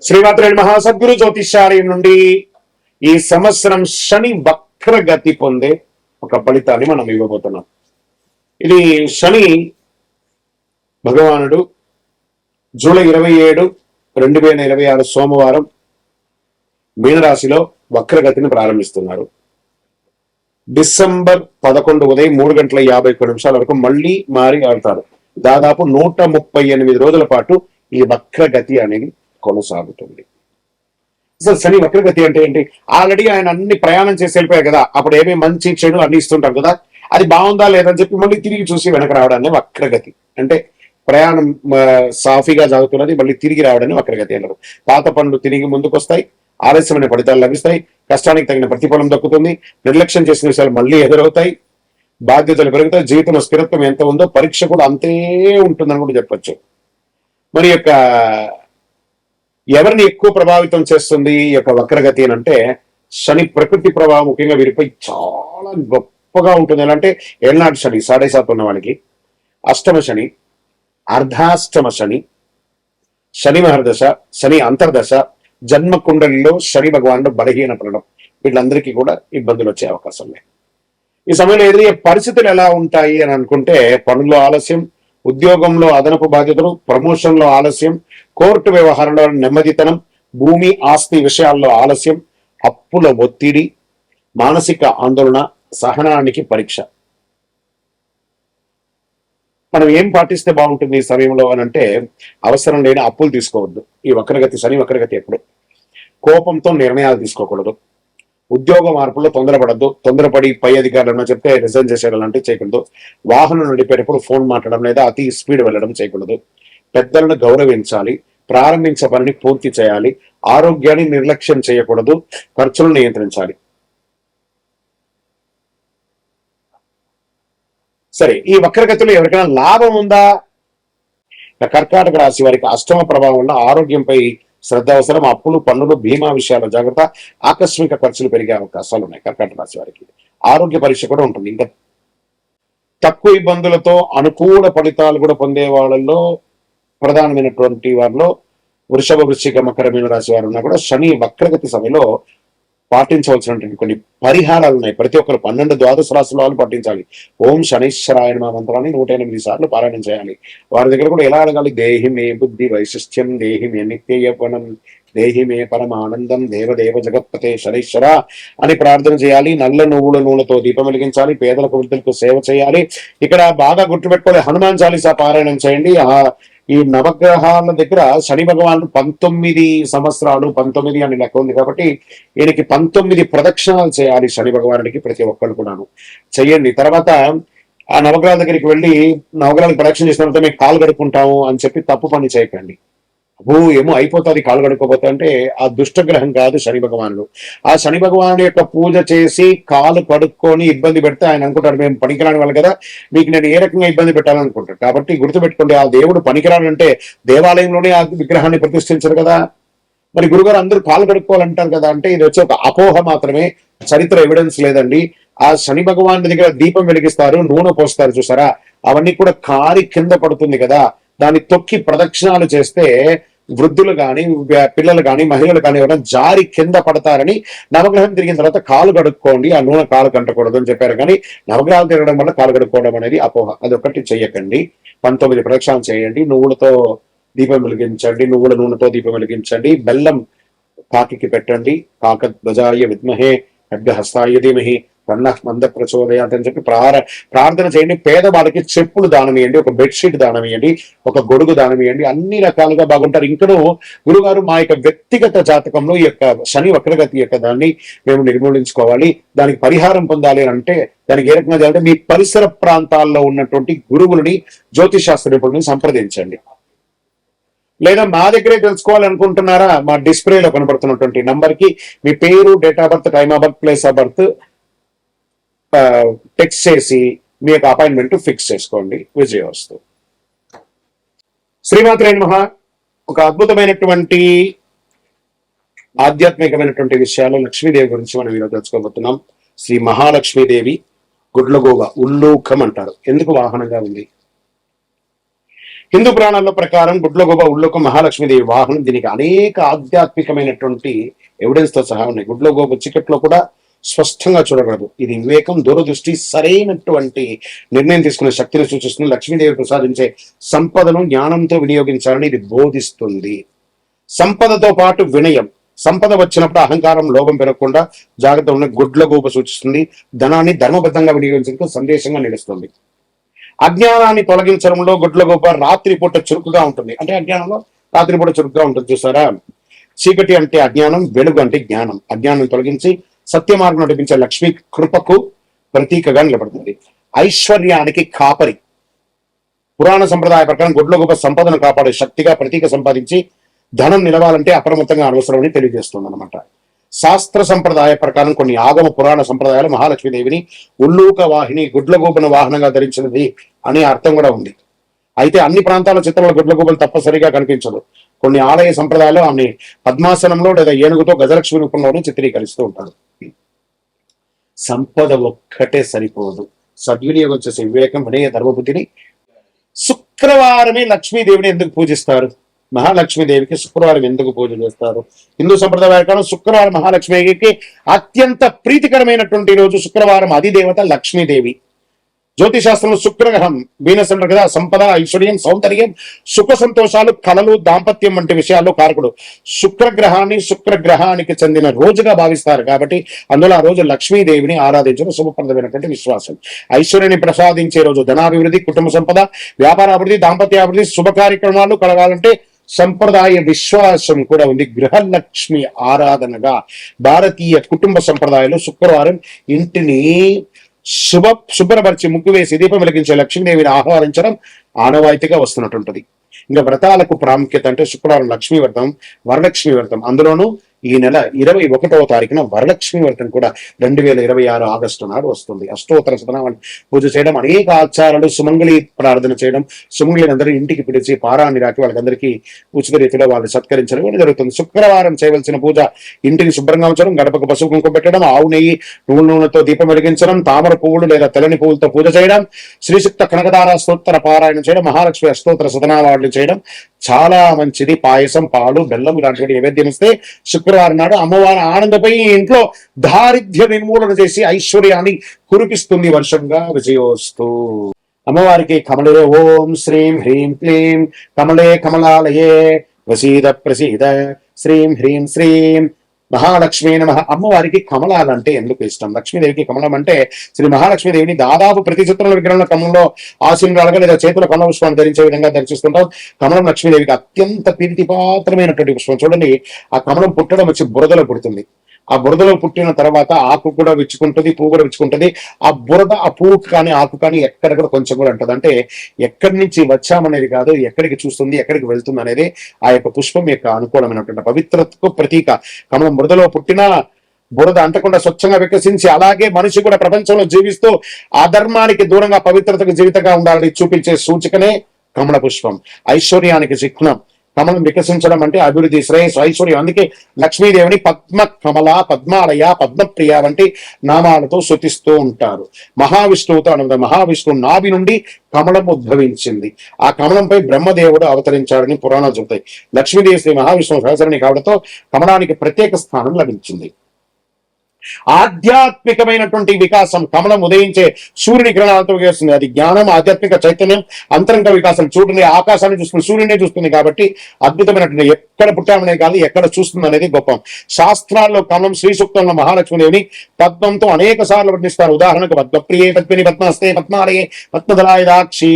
శ్రీమాత్రే నమః. సద్గురు జ్యోతిష్యాలయం నుండి ఈ సంవత్సరం శని వక్రగతి పొందే ఒక ఫలితాన్ని మనం ఇవ్వబోతున్నాం. ఇది శని భగవానుడు జూలై 27, 2026 సోమవారం మీనరాశిలో వక్రగతిని ప్రారంభిస్తున్నారు. డిసెంబర్ 11 ఉదయం 3:51 వరకు మళ్ళీ మారి ఆడతారు. దాదాపు 138 రోజుల పాటు ఈ వక్రగతి అనేది కొనసాగుతుంది. అసలు శని వక్రగతి అంటే ఏంటి? ఆల్రెడీ ఆయన అన్ని ప్రయాణం చేసి వెళ్ళిపోయారు కదా, అప్పుడు ఏమేమి మంచి చెడు అన్ని ఇస్తుంటాం కదా, అది బాగుందా లేదని చెప్పి మళ్ళీ తిరిగి చూసి వెనక రావడాన్ని వక్రగతి అంటే. ప్రయాణం సాఫీగా సాగుతున్నది, మళ్ళీ తిరిగి రావడాన్ని వక్రగతి అంటారు. పాత పనులు తిరిగి ముందుకు వస్తాయి, ఆలస్యమైన ఫలితాలు లభిస్తాయి, కష్టానికి తగిన ప్రతిఫలం దక్కుతుంది, నిర్లక్ష్యం చేసిన విషయాలు మళ్ళీ ఎదురవుతాయి, బాధ్యతలు పెరుగుతాయి, జీవితంలో స్థిరత్వం ఎంత ఉందో పరీక్ష కూడా అంతే ఉంటుందని కూడా చెప్పచ్చు. మరి యొక్క ఎవరిని ఎక్కువ ప్రభావితం చేస్తుంది ఈ యొక్క వక్రగతి అని అంటే, శని ప్రకృతి ప్రభావం ముఖ్యంగా వీరిపై చాలా గొప్పగా ఉంటుంది. ఎలా అంటే ఏళ్ళనాటి శని 7.5 ఉన్న వాళ్ళకి, అష్టమ శని, అర్ధాష్టమ శని, శని మహర్దశ, శని అంతర్దశ, జన్మ కుండలిలో శని భగవానుడు బలహీన పడడం, వీళ్ళందరికీ కూడా ఇబ్బందులు వచ్చే అవకాశం లేదు. ఈ సమయంలో ఎదురయ్యే పరిస్థితులు ఎలా ఉంటాయి అని అనుకుంటే, పనుల్లో ఆలస్యం, ఉద్యోగంలో అదనపు బాధ్యతలు, ప్రమోషన్లో ఆలస్యం, కోర్టు వ్యవహారంలో నెమ్మదితనం, భూమి ఆస్తి విషయాల్లో ఆలస్యం, అప్పుల ఒత్తిడి, మానసిక ఆందోళన, సహనానికి పరీక్ష. మనం ఏం పాటిస్తే బాగుంటుంది ఈ సమయంలో అని అంటే, అవసరం లేని అప్పులు తీసుకోవద్దు. ఈ వక్రగతి శని వక్రగతి ఎప్పుడు కోపంతో నిర్ణయాలు తీసుకోకూడదు, ఉద్యోగ మార్పుల్లో తొందరపడద్దు, తొందరపడి పై అధికారులను చెప్తే రిజైన్ చేసేయడం లాంటివి చేయకూడదు, వాహనం నడిపేటప్పుడు ఫోన్ మాట్లాడడం లేదా అతి స్పీడ్ వెళ్ళడం చేయకూడదు, పెద్దలను గౌరవించాలి, ప్రారంభించే పనిని పూర్తి చేయాలి, ఆరోగ్యాన్ని నిర్లక్ష్యం చేయకూడదు, ఖర్చులను నియంత్రించాలి. సరే, ఈ వక్రగతిలో ఎవరికైనా లాభం ఉందా? కర్కాటక రాశి వారికి అష్టమ ప్రభావం వల్ల ఆరోగ్యంపై శ్రద్ధ అవసరం, అప్పులు, పన్నులు, బీమా విషయాల జాగ్రత్త, ఆకస్మిక ఖర్చులు పెరిగే అవకాశాలు ఉన్నాయి. కర్కాటక రాశి వారికి ఆరోగ్య పరీక్ష కూడా ఉంటుంది. ఇంకా తక్కువ ఇబ్బందులతో అనుకూల ఫలితాలు కూడా పొందే వాళ్ళలో ప్రధానమైనటువంటి వారిలో వృషభ, వృశ్చిక, మకర, మీన రాశి వారు ఉన్నా కూడా శని వక్రగతి సమయంలో పాటించవలసినటువంటి కొన్ని పరిహారాలు ఉన్నాయి. ప్రతి ఒక్కరు 12 ద్వాదశ రాశుల వాళ్ళు పాటించాలి. ఓం శనైశ్వరాయ నమః మంత్రాన్ని 108 సార్లు పారాయణం చేయాలి. వారి దగ్గర కూడా ఎలా అడగాలి? దేహి మే బుద్ధి వైశిష్ట్యం, దేహి మే నిత్య యవ్వనం, దేహి మే పరమానందం, దేవదేవ జగత్పతే శనైశ్వర అని ప్రార్థన చేయాలి. నల్ల నువ్వుల నూనెతో దీపం వెలిగించాలి, పేదలకు వృద్ధులకు సేవ చేయాలి. ఇక్కడ బాగా గుర్తుపెట్టుకోవాలి, హనుమాన్ చాలీసా పారాయణం చేయండి. ఈ నవగ్రహాల దగ్గర శని భగవానుడు 19 సంవత్సరాలు, 19 అని లెక్క ఉంది కాబట్టి ఈయనకి 19 ప్రదక్షిణాలు చేయాలి. శని భగవానుడికి ప్రతి ఒక్కరు కూడాను చెయ్యండి. తర్వాత ఆ నవగ్రహాల దగ్గరికి వెళ్ళి నవగ్రహాలకు ప్రదక్షిణ చేసిన తర్వాత మేము కాలు కడుక్కుంటాము అని చెప్పి తప్పు పని చేయకండి. ఏమో అయిపోతుంది కాలు కడుక్కోపోతా అంటే, ఆ దుష్టగ్రహం కాదు శని భగవానుడు. ఆ శని భగవానుడు యొక్క పూజ చేసి కాలు కడుక్కొని ఇబ్బంది పెడితే ఆయన అనుకుంటాడు మేము పనికిరాని వాళ్ళు కదా, మీకు నేను ఏ రకంగా ఇబ్బంది పెట్టాలనుకుంటాడు. కాబట్టి గుర్తుపెట్టుకోండి, ఆ దేవుడు పనికిరానంటే దేవాలయంలోనే ఆ విగ్రహాన్ని ప్రతిష్ఠించరు కదా. మరి గురుగారు అందరూ కాలు కడుక్కోవాలంటారు కదా అంటే, ఇది వచ్చి ఒక అపోహ మాత్రమే, చరిత్ర ఎవిడెన్స్ లేదండి. ఆ శని భగవానుడి దగ్గర దీపం వెలిగిస్తారు, నూనె పోస్తారు చూసారా, అవన్నీ కూడా కారి కింద పడుతుంది కదా, దాన్ని తొక్కి ప్రదక్షిణాలు చేస్తే వృద్ధులు కానీ, పిల్లలు కానీ, మహిళలు కానీ ఎవరైనా జారి కింద పడతారని నవగ్రహం తిరిగిన తర్వాత కాలు కడుక్కోండి, ఆ నూనె కాలు కంటకూడదు అని చెప్పారు. కానీ నవగ్రహాలు తిరగడం వల్ల కాలు కడుక్కోవడం అనేది అపోహ, అదొకటి చెయ్యకండి. 19 ప్రదక్షిణాలు చేయండి, నువ్వులతో దీపం వెలిగించండి, నువ్వుల నూనెతో దీపం వెలిగించండి, బెల్లం కాకి పెట్టండి, కాక ధ్వజాయ విద్మహే ఖడ్గహస్తాయ ధీమహి తన్నః మంద ప్రచోదయాత్ అని చెప్పి ప్రార్థన చేయండి. పేదవాళ్ళకి చెప్పులు దానం ఇవ్వండి, ఒక బెడ్షీట్ దానం ఇవ్వండి, ఒక గొడుగు దానం ఇవ్వండి, అన్ని రకాలుగా బాగుంటారు. ఇంకనూ గురుగారు మా యొక్క వ్యక్తిగత జాతకంలో ఈ యొక్క శని వక్రగతి యొక్క దాన్ని మేము నిర్మూలించుకోవాలి, దానికి పరిహారం పొందాలి అని అంటే దానికి ఏ రకంగా చేయాలంటే మీ పరిసర ప్రాంతాల్లో ఉన్నటువంటి గురువులని, జ్యోతిషాస్త్ర నిపుణులని సంప్రదించండి. లేదా మా దగ్గరే తెలుసుకోవాలనుకుంటున్నారా, మా డిస్ప్లేలో కనబడుతున్నటువంటి నంబర్ కి మీ పేరు, date of birth, time of birth, place of birth text చేసి మీ యొక్క అపాయింట్మెంట్ ఫిక్స్ చేసుకోండి. విజయవస్తు. శ్రీమాత్రే నమః. ఒక అద్భుతమైనటువంటి ఆధ్యాత్మికమైనటువంటి విషయాలు లక్ష్మీదేవి గురించి మనం ఈరోజు తెలుసుకోబోతున్నాం. శ్రీ మహాలక్ష్మీదేవి గుడ్లగోగ, ఉల్లూకం అంటారు. ఎందుకు వాహనంగా ఉంది? హిందూ పురాణాల ప్రకారం గుడ్లగూబ ఉళ్ళొక మహాలక్ష్మీదేవి వాహనం. దీనికి అనేక ఆధ్యాత్మికమైనటువంటి ఎవిడెన్స్ తో సహా ఉన్నాయి. గుడ్లగూబ చీకట్లో కూడా స్పష్టంగా చూడగలదు. ఇది వివేకం, దూరదృష్టి, సరైనటువంటి నిర్ణయం తీసుకునే శక్తిని సూచిస్తుంది. లక్ష్మీదేవి ప్రసాదించే సంపదను జ్ఞానంతో వినియోగించాలని ఇది బోధిస్తుంది. సంపదతో పాటు వినయం. సంపద వచ్చినప్పుడు అహంకారం, లోభం పెరగకుండా జాగ్రత్త ఉన్న గుడ్లగూబ సూచిస్తుంది. ధనాన్ని ధర్మబద్ధంగా వినియోగించడానికి సందేశంగా నిలుస్తుంది. అజ్ఞానాన్ని తొలగించడంలో గుడ్లగూబ రాత్రిపూట చురుకుగా ఉంటుంది. అంటే అజ్ఞానంలో రాత్రిపూట చురుకుగా ఉంటుంది చూసారా. చీకటి అంటే అజ్ఞానం, వెలుగు అంటే జ్ఞానం. అజ్ఞానం తొలగించి సత్య మార్గం నడిపించే లక్ష్మీ కృపకు ప్రతీకగా నిలబడుతుంది. ఐశ్వర్యానికి కాపరి. పురాణ సంప్రదాయ ప్రకారం గుడ్లగూబ సంపదను కాపాడే శక్తిగా ప్రతీక సంపాదించి ధనం నిలవాలంటే అప్రమత్తంగా అవసరమని తెలియజేస్తుంది అనమాట. శాస్త్ర సంప్రదాయ ప్రకారం కొన్ని ఆగమ పురాణ సంప్రదాయాలు మహాలక్ష్మీదేవిని ఉల్లూక వాహిని, గుడ్లగూబను వాహనంగా ధరించినది అనే అర్థం కూడా ఉంది. అయితే అన్ని ప్రాంతాల చిత్రంలో గుడ్లగూబలు తప్పనిసరిగా కనిపించదు. కొన్ని ఆలయ సంప్రదాయాలు ఆమె పద్మాసనంలో లేదా ఏనుగుతో గజలక్ష్మి రూపంలోనే చిత్రీకరిస్తూ ఉంటారు. సంపద ఒక్కటే సరిపోదు, సద్వినియోగం చేసే వివేకం, వినయ, ధర్మబుద్ధిని. శుక్రవారమే లక్ష్మీదేవిని ఎందుకు పూజిస్తారు? మహాలక్ష్మీదేవికి శుక్రవారం ఎందుకు పూజ చేస్తారు? హిందూ సంప్రదాయ ప్రకారం శుక్రవారం మహాలక్ష్మీదేవికి అత్యంత ప్రీతికరమైనటువంటి రోజు. శుక్రవారం అధిదేవత లక్ష్మీదేవి. జ్యోతిశాస్త్రంలో శుక్రగ్రహం వీనస్ అంటారు కదా, సంపద, ఐశ్వర్యం, సౌందర్యం, సుఖ సంతోషాలు, కళలు, దాంపత్యం వంటి విషయాల్లో కారకుడు. శుక్రగ్రహానికి చెందిన రోజుగా భావిస్తారు కాబట్టి అందులో ఆ రోజు లక్ష్మీదేవిని ఆరాధించడం శుభప్రదమైనటువంటి విశ్వాసం. ఐశ్వర్యాన్ని ప్రసాదించే రోజు. ధనాభివృద్ధి, కుటుంబ సంపద, వ్యాపారాభివృద్ధి, దాంపత్యాభివృద్ధి, శుభ కార్యక్రమాలు కలగాలంటే సంప్రదాయ విశ్వాసం కూడా ఉంది. గృహలక్ష్మి ఆరాధనగా భారతీయ కుటుంబ సంప్రదాయంలో శుక్రవారం ఇంటిని శుభ్రపరిచి ముగ్గు వేసి దీపం వెలిగించే లక్ష్మీదేవిని ఆహ్వానించడం ఆనవాయితీగా వస్తున్నట్టుంటది. ఇంకా వ్రతాలకు ప్రాముఖ్యత అంటే శుక్రవారం లక్ష్మీ వ్రతం, వరలక్ష్మి వ్రతం. అందులోనూ ఈ నెల 21వ తారీఖున వరలక్ష్మి వ్రతం కూడా 2026 ఆగస్టు నాడు వస్తుంది. అష్టోత్తర శతనామాన్ని పూజ చేయడం, అనేక ఆచారాలు, సుమంగళి ప్రార్థన చేయడం, సుమంగళిని అందరూ ఇంటికి పిలిచి పారాన్ని రాకి వాళ్ళందరికీ ఉచిత రీతిలో వాళ్ళు సత్కరించడం కూడా జరుగుతుంది. శుక్రవారం చేయవలసిన పూజ: ఇంటిని శుభ్రంగా ఉంచడం, గడపకు పసుపు కుంకుమ పెట్టడం, ఆవు నెయ్యి, నువ్వుల నూనెతో దీపం వెలిగించడం, తామర పువ్వులు లేదా తెల్లని పువ్వులతో పూజ చేయడం, శ్రీశుక్త కనకదార స్తోత్ర పారాయణం చేయడం, మహాలక్ష్మి అష్టోత్తర శతనామాలు చేయడం చాలా మంచిది. పాయసం, పాలు, బెల్లం ఇలాంటి నైవేద్యం ఇస్తే శుక్రవారం నాడు అమ్మవారి ఆనందపై ఇంట్లో దారిద్ర్య నిర్మూలన చేసి ఐశ్వర్యాన్ని కురిపిస్తుంది. వర్షంగా విజయోస్తు. అమ్మవారికి కమలే ఓం శ్రీం హ్రీం క్లీం కమలే కమలాలయే వసీద ప్రసీద శ్రీం హ్రీం శ్రీం మహాలక్ష్మి నమః. అమ్మవారికి కమలాలంటే ఎందుకు ఇష్టం? లక్ష్మీదేవికి కమలం అంటే శ్రీ మహాలక్ష్మీదేవిని దాదాపు ప్రతి చిత్రంలో విగ్రహంలో కమలంలో ఆశీనురాలుగా లేదా చేతుల కమల పుష్పాన్ని ధరించే విధంగా దర్శిస్తుంటాం. కమలం లక్ష్మీదేవికి అత్యంత ప్రీతిపాత్రమైనటువంటి పుష్పం. చూడండి, ఆ కమలం పుట్టడం వచ్చి బురదలో పుడుతుంది. ఆ బురదలో పుట్టిన తర్వాత ఆకు కూడా విచ్చుకుంటుంది, పువ్వు కూడా విచ్చుకుంటుంది. ఆ బురద ఆ పువ్వు కానీ ఆకు కానీ ఎక్కడ కూడా కొంచెం కూడా ఉంటుంది. అంటే ఎక్కడి నుంచి వచ్చామనేది కాదు, ఎక్కడికి చూస్తుంది, ఎక్కడికి వెళ్తుంది అనేది ఆ యొక్క పుష్పం యొక్క అనుకూలమైనటువంటి పవిత్రతకు ప్రతీక. కమలం బురదలో పుట్టిన బురద అంటకుండా స్వచ్ఛంగా వికసించి అలాగే మనిషి కూడా ప్రపంచంలో జీవిస్తూ ఆ ధర్మానికి దూరంగా పవిత్రతకు జీవితంగా ఉండాలని చూపించే సూచికనే కమల పుష్పం. ఐశ్వర్యానికి చిహ్నం. కమలం వికసించడం అంటే అభివృద్ధి, శ్రేయస్సు, ఐశ్వర్యం. అందుకే లక్ష్మీదేవిని పద్మ కమల, పద్మాలయ, పద్మప్రియ వంటి నామాలతో స్తుతిస్తూ ఉంటారు. మహావిష్ణువుతో అనగా మహావిష్ణువు నాభి నుండి కమలం ఉద్భవించింది. ఆ కమలంపై బ్రహ్మదేవుడు అవతరించాడని పురాణాలు చెబుతాయి. లక్ష్మీదేవి శ్రీ మహావిష్ణువు సహచరణి కావడంతో కమలానికి ప్రత్యేక స్థానం లభించింది. ఆధ్యాత్మికమైనటువంటి వికాసం. కమలం ఉదయించే సూర్యుని కిరణాలతో వికసిస్తుంది. అది జ్ఞానం, ఆధ్యాత్మిక చైతన్యం, అంతరంగ వికాసం. చూడండి, ఆకాశాన్ని చూస్తుంది, సూర్యునే చూస్తుంది కాబట్టి అద్భుతమైనటువంటి. ఎక్కడ పుట్టామనేది కాదు, ఎక్కడ చూస్తుంది అనేది గొప్ప. శాస్త్రాల్లో కమలం శ్రీ సూక్తంలో మహాలక్ష్మీదేవిని పద్మంతో అనేక సార్లు వర్ణిస్తారు. ఉదాహరణకు పద్మప్రియే పద్మిని పద్మహస్తే పద్మాలయే పద్మదలాయుధాక్షి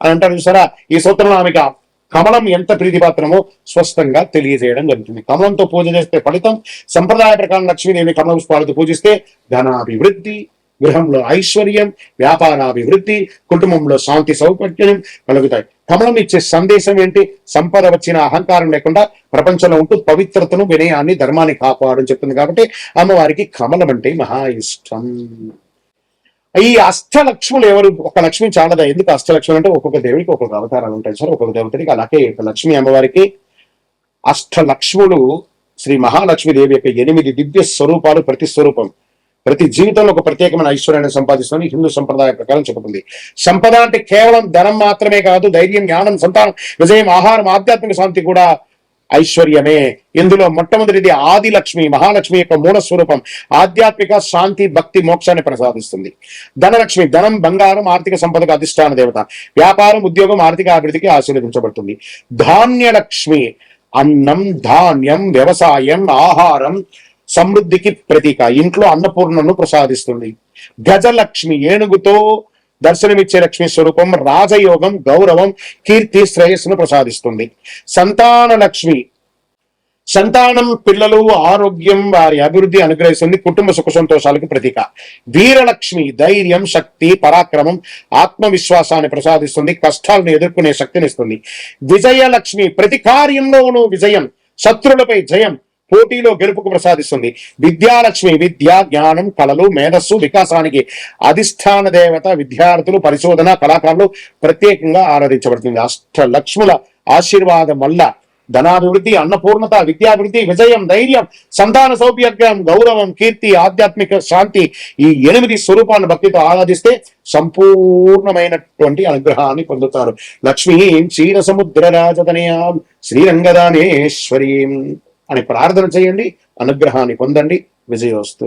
అని అంటారు చూసారా. ఈ సూత్రంలో ఆమెకు కమలం ఎంత ప్రీతిపాత్రమో స్పష్టంగా తెలియజేయడం జరుగుతుంది. కమలంతో పూజ చేస్తే ఫలితం. సంప్రదాయ ప్రకారం లక్ష్మీదేవిని కమల పుష్పాలతో పూజిస్తే ధనాభివృద్ధి, గృహంలో ఐశ్వర్యం, వ్యాపారాభివృద్ధి, కుటుంబంలో శాంతి సౌకర్యం కలుగుతాయి. కమలం ఇచ్చే సందేశం ఏంటి? సంపద వచ్చిన అహంకారం లేకుండా ప్రపంచంలో ఉంటూ పవిత్రతను, వినయాన్ని, ధర్మాన్ని కాపాడని చెప్తుంది. కాబట్టి అమ్మవారికి కమలం అంటే మహా ఇష్టం. ఈ అష్టలక్ష్ములు ఎవరు? ఒక లక్ష్మి చాలదా? ఎందుకు అష్టలక్ష్ములు అంటే ఒక్కొక్క దేవుడికి ఒక్కొక్క అవతారాలు ఉంటాయి సార్, ఒక్కొక్క దేవతడికి. అలాగే లక్ష్మీ అమ్మవారికి అష్టలక్ష్ములు శ్రీ మహాలక్ష్మీదేవి యొక్క 8 దివ్య స్వరూపాలు. ప్రతి స్వరూపం ప్రతి జీవితంలో ఒక ప్రత్యేకమైన ఐశ్వర్యాన్ని సంపాదిస్తుందని హిందూ సంప్రదాయ ప్రకారం చెబుతుంది. సంపద అంటే కేవలం ధనం మాత్రమే కాదు, ధైర్యం, జ్ఞానం, సంతానం, విజయం, ఆహారం, ఆధ్యాత్మిక శాంతి కూడా ఐశ్వర్యమే. ఇందులో మొట్టమొదటిది ఆదిలక్ష్మి, మహాలక్ష్మి యొక్క మూల స్వరూపం. ఆధ్యాత్మిక శాంతి, భక్తి, మోక్షాన్ని ప్రసాదిస్తుంది. ధనలక్ష్మి, ధనం, బంగారం, ఆర్థిక సంపదకు అధిష్టాన దేవత. వ్యాపారం, ఉద్యోగం, ఆర్థిక అభివృద్ధికి ఆశీర్వదించబడుతుంది. ధాన్యలక్ష్మి, అన్నం, ధాన్యం, వ్యవసాయం, ఆహారం, సమృద్ధికి ప్రతీక. ఇంట్లో అన్నపూర్ణను ప్రసాదిస్తుంది. గజలక్ష్మి, ఏనుగుతో దర్శనమిచ్చే లక్ష్మి స్వరూపం. రాజయోగం, గౌరవం, కీర్తి, శ్రేయస్సును ప్రసాదిస్తుంది. సంతాన లక్ష్మి, సంతానం, పిల్లలు, ఆరోగ్యం, వారి అభివృద్ధి అనుగ్రహిస్తుంది. కుటుంబ సుఖ సంతోషాలకు ప్రతీక. వీరలక్ష్మి, ధైర్యం, శక్తి, పరాక్రమం, ఆత్మవిశ్వాసాన్ని ప్రసాదిస్తుంది. కష్టాలను ఎదుర్కొనే శక్తినిస్తుంది. విజయలక్ష్మి, ప్రతి కార్యంలోనూ విజయం, శత్రులపై జయం, పోటీలో గెలుపుకు ప్రసాదిస్తుంది. విద్యాలక్ష్మి, విద్య, జ్ఞానం, కళలు, మేధస్సు, వికాసానికి అధిష్టాన దేవత. విద్యార్థులు, పరిశోధన, కళాకారులు ప్రత్యేకంగా ఆరాధించబడుతుంది. అష్టలక్ష్ముల ఆశీర్వాదం వల్ల ధనాభివృద్ధి, అన్నపూర్ణత, విద్యాభివృద్ధి, విజయం, ధైర్యం, సంతాన సౌభాగ్యం, గౌరవం, కీర్తి, ఆధ్యాత్మిక శాంతి, ఈ 8 స్వరూపాలను భక్తితో ఆరాధిస్తే సంపూర్ణమైనటువంటి అనుగ్రహాన్ని పొందుతారు. లక్ష్మీం క్షీర సముద్ర రాజతనయాం శ్రీరంగదానేశ్వరీం అని ప్రార్థన చేయండి. అనుగ్రహాన్ని పొందండి. విజయోస్తు.